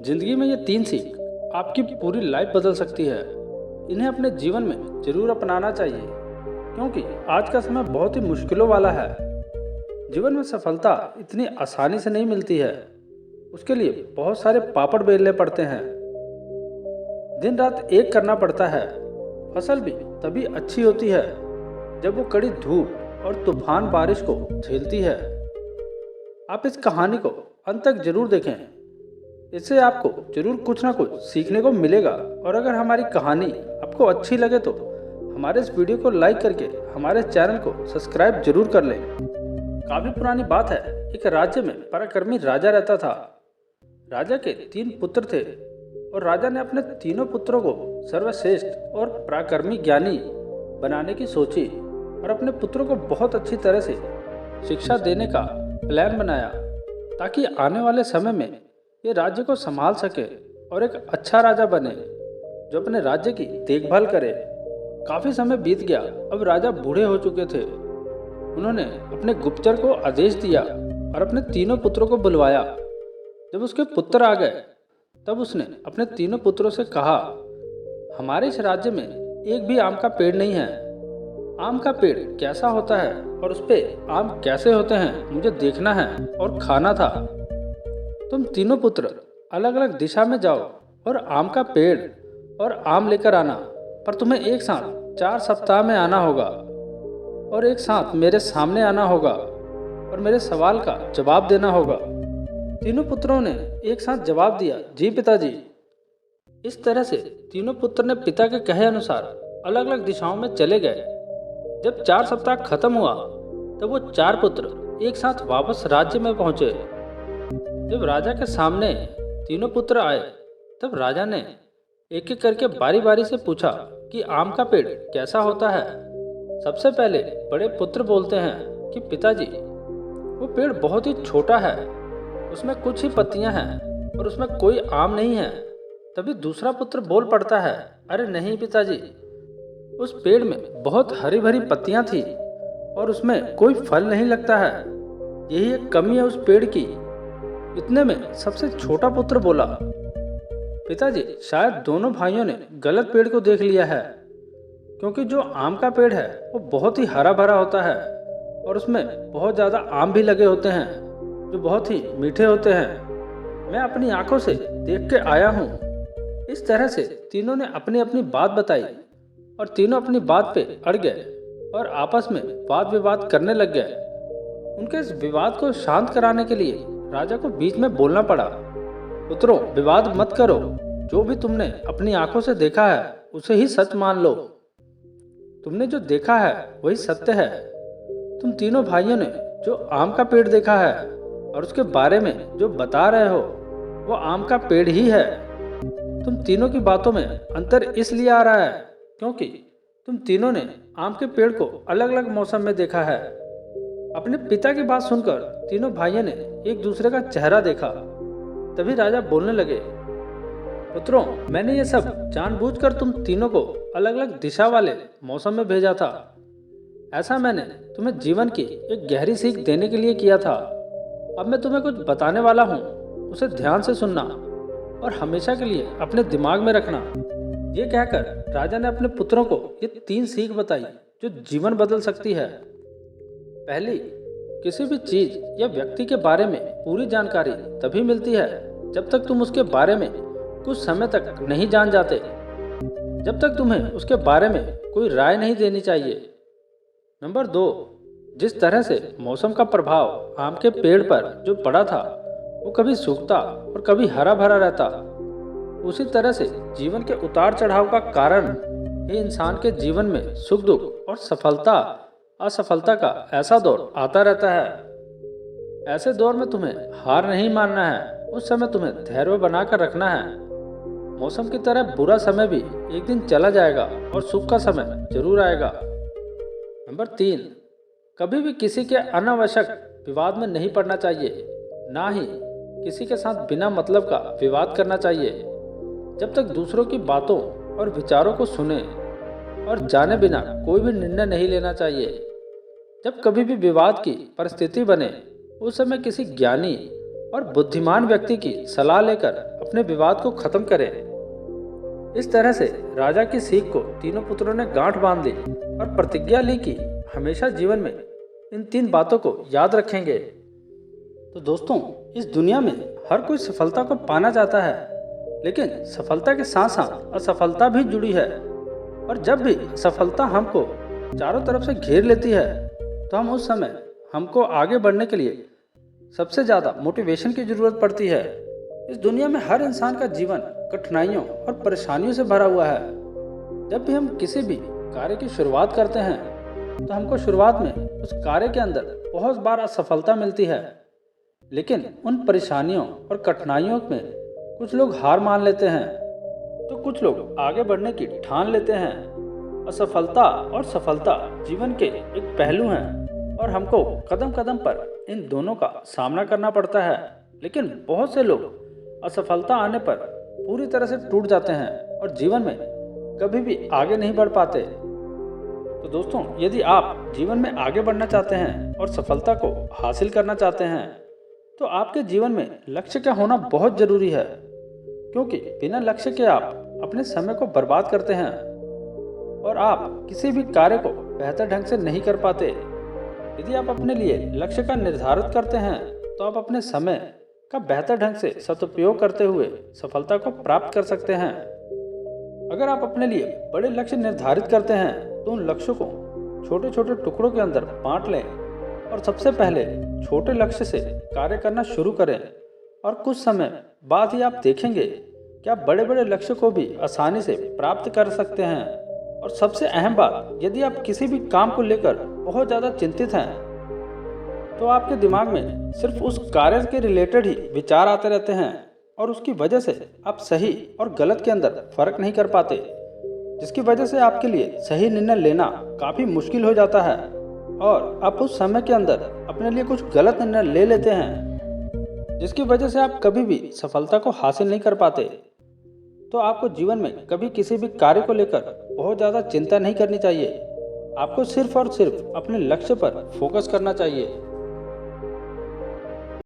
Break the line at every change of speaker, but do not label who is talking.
जिंदगी में ये 3 सीख आपकी पूरी लाइफ बदल सकती है। इन्हें अपने जीवन में जरूर अपनाना चाहिए, क्योंकि आज का समय बहुत ही मुश्किलों वाला है। जीवन में सफलता इतनी आसानी से नहीं मिलती है। उसके लिए बहुत सारे पापड़ बेलने पड़ते हैं, दिन रात एक करना पड़ता है। फसल भी तभी अच्छी होती है जब वो कड़ी धूप और तूफान बारिश को झेलती है। आप इस कहानी को अंत तक जरूर देखें, इससे आपको जरूर कुछ ना कुछ सीखने को मिलेगा। और अगर हमारी कहानी आपको अच्छी लगे तो हमारे इस वीडियो को लाइक करके हमारे चैनल को सब्सक्राइब जरूर कर लें। काफ़ी पुरानी बात है, एक राज्य में पराक्रमी राजा रहता था। राजा के 3 पुत्र थे और राजा ने अपने तीनों पुत्रों को सर्वश्रेष्ठ और पराक्रमी ज्ञानी बनाने की सोची और अपने पुत्रों को बहुत अच्छी तरह से शिक्षा देने का प्लान बनाया, ताकि आने वाले समय में ये राज्य को संभाल सके और एक अच्छा राजा बने जो अपने राज्य की देखभाल करे। काफ़ी समय बीत गया, अब राजा बूढ़े हो चुके थे। उन्होंने अपने गुप्तचर को आदेश दिया और अपने तीनों पुत्रों को बुलवाया। जब उसके पुत्र आ गए तब उसने अपने तीनों पुत्रों से कहा, हमारे इस राज्य में एक भी आम का पेड़ नहीं है। आम का पेड़ कैसा होता है और उस पे आम कैसे होते हैं मुझे देखना है और खाना था। तुम तीनों पुत्र अलग अलग दिशा में जाओ और आम का पेड़ और आम लेकर आना, पर तुम्हें एक साथ 4 सप्ताह में आना होगा और एक साथ मेरे सामने आना होगा और मेरे सवाल का जवाब देना होगा। तीनों पुत्रों ने एक साथ जवाब दिया, जी पिताजी। इस तरह से तीनों पुत्र ने पिता के कहे अनुसार अलग अलग दिशाओं में चले गए। जब 4 सप्ताह खत्म हुआ तब वो 4 पुत्र एक साथ वापस राज्य में पहुंचे। जब राजा के सामने तीनों पुत्र आए तब राजा ने एक एक करके बारी बारी से पूछा कि आम का पेड़ कैसा होता है। सबसे पहले बड़े पुत्र बोलते हैं कि पिताजी, वो पेड़ बहुत ही छोटा है, उसमें कुछ ही पत्तियां हैं और उसमें कोई आम नहीं है। तभी दूसरा पुत्र बोल पड़ता है, अरे नहीं पिताजी, उस पेड़ में बहुत हरी भरी पत्तियां थी और उसमें कोई फल नहीं लगता है, यही एक कमी है उस पेड़ की। इतने में सबसे छोटा पुत्र बोला, पिताजी, शायद दोनों भाइयों ने गलत पेड़ को देख लिया है, क्योंकि जो आम का पेड़ है वो बहुत ही हरा भरा होता है और उसमें बहुत ज़्यादा आम भी लगे होते हैं जो बहुत ही मीठे होते हैं। मैं अपनी आंखों से देख के आया हूँ। इस तरह से तीनों ने अपनी अपनी बात बताई और तीनों अपनी बात पे अड़ गए और आपस में वाद विवाद करने लग गए। उनके इस विवाद को शांत कराने के लिए राजा को बीच में बोलना पड़ा, पुत्रों, विवाद मत करो, जो भी तुमने अपनी आंखों से देखा है उसे ही सच मान लो। तुमने जो देखा है वही सत्य है। तुम तीनों भाइयों ने जो आम का पेड़ देखा है और उसके बारे में जो बता रहे हो वो आम का पेड़ ही है। तुम तीनों की बातों में अंतर इसलिए आ रहा है क्योंकि तुम तीनों ने आम के पेड़ को अलग अलग मौसम में देखा है। अपने पिता की बात सुनकर तीनों भाइयों ने एक दूसरे का चेहरा देखा। तभी राजा बोलने लगे, पुत्रों, मैंने ये सब जानबूझकर तुम तीनों को अलग अलग दिशा वाले मौसम में भेजा था। ऐसा मैंने तुम्हें जीवन की एक गहरी सीख देने के लिए किया था। अब मैं तुम्हें कुछ बताने वाला हूँ, उसे ध्यान से सुनना और हमेशा के लिए अपने दिमाग में रखना। ये कहकर राजा ने अपने पुत्रों को ये 3 सीख बताई जो जीवन बदल सकती है। पहली, किसी भी चीज या व्यक्ति के बारे में पूरी जानकारी तभी मिलती है जब तक तुम उसके बारे में कुछ समय तक नहीं जान जाते। जब तक तुम्हें उसके बारे में कोई राय नहीं देनी चाहिए। नंबर 2, जिस तरह से मौसम का प्रभाव आम के पेड़ पर जो पड़ा था वो कभी सूखता और कभी हरा भरा रहता, उसी तरह से जीवन के उतार चढ़ाव का कारण ही इंसान के जीवन में सुख दुख और सफलता असफलता का ऐसा दौर आता रहता है। ऐसे दौर में तुम्हें हार नहीं मानना है, उस समय तुम्हें धैर्य बनाकर रखना है। मौसम की तरह बुरा समय भी एक दिन चला जाएगा और सुख का समय जरूर आएगा। नंबर 3, कभी भी किसी के अनावश्यक विवाद में नहीं पड़ना चाहिए, ना ही किसी के साथ बिना मतलब का विवाद करना चाहिए। जब तक दूसरों की बातों और विचारों को सुने और जाने बिना कोई भी निर्णय नहीं लेना चाहिए। जब कभी भी विवाद की परिस्थिति बने उस समय किसी ज्ञानी और बुद्धिमान व्यक्ति की सलाह लेकर अपने विवाद को खत्म करें। इस तरह से राजा की सीख को तीनों पुत्रों ने गांठ बांध ली और प्रतिज्ञा ली कि हमेशा जीवन में इन 3 बातों को याद रखेंगे। तो दोस्तों, इस दुनिया में हर कोई सफलता को पाना चाहता है, लेकिन सफलता के साथ साथ असफलता भी जुड़ी है। और जब भी असफलता हमको चारों तरफ से घेर लेती है, तो उस समय हमको आगे बढ़ने के लिए सबसे ज़्यादा मोटिवेशन की ज़रूरत पड़ती है। इस दुनिया में हर इंसान का जीवन कठिनाइयों और परेशानियों से भरा हुआ है। जब भी हम किसी भी कार्य की शुरुआत करते हैं, तो हमको शुरुआत में उस कार्य के अंदर बहुत बार असफलता मिलती है। लेकिन उन परेशानियों और कठिनाइयों में कुछ लोग हार मान लेते हैं, तो कुछ लोग आगे बढ़ने की ठान लेते हैं। असफलता और सफलता जीवन के एक पहलू हैं और हमको कदम कदम पर इन दोनों का सामना करना पड़ता है। लेकिन बहुत से लोग असफलता आने पर पूरी तरह से टूट जाते हैं और जीवन में कभी भी आगे नहीं बढ़ पाते। तो दोस्तों, यदि आप जीवन में आगे बढ़ना चाहते हैं और सफलता को हासिल करना चाहते हैं, तो आपके जीवन में लक्ष्य का होना बहुत ज़रूरी है, क्योंकि बिना लक्ष्य के आप अपने समय को बर्बाद करते हैं और आप किसी भी कार्य को बेहतर ढंग से नहीं कर पाते। यदि आप अपने लिए लक्ष्य का निर्धारित करते हैं, तो आप अपने समय का बेहतर ढंग से सदुपयोग करते हुए सफलता को प्राप्त कर सकते हैं। अगर आप अपने लिए बड़े लक्ष्य निर्धारित करते हैं, तो उन लक्ष्यों को छोटे छोटे टुकड़ों के अंदर बांट लें और सबसे पहले छोटे लक्ष्य से कार्य करना शुरू करें। और कुछ समय बाद ही आप देखेंगे कि आप बड़े बड़े लक्ष्य को भी आसानी से प्राप्त कर सकते हैं। और सबसे अहम बात, यदि आप किसी भी काम को लेकर बहुत ज़्यादा चिंतित हैं, तो आपके दिमाग में सिर्फ उस कार्य के रिलेटेड ही विचार आते रहते हैं और उसकी वजह से आप सही और गलत के अंदर फर्क नहीं कर पाते, जिसकी वजह से आपके लिए सही निर्णय लेना काफ़ी मुश्किल हो जाता है और आप उस समय के अंदर अपने लिए कुछ गलत निर्णय ले लेते हैं, जिसकी वजह से आप कभी भी सफलता को हासिल नहीं कर पाते। तो आपको जीवन में कभी किसी भी कार्य को लेकर बहुत ज़्यादा चिंता नहीं करनी चाहिए। आपको सिर्फ और सिर्फ अपने लक्ष्य पर फोकस करना चाहिए।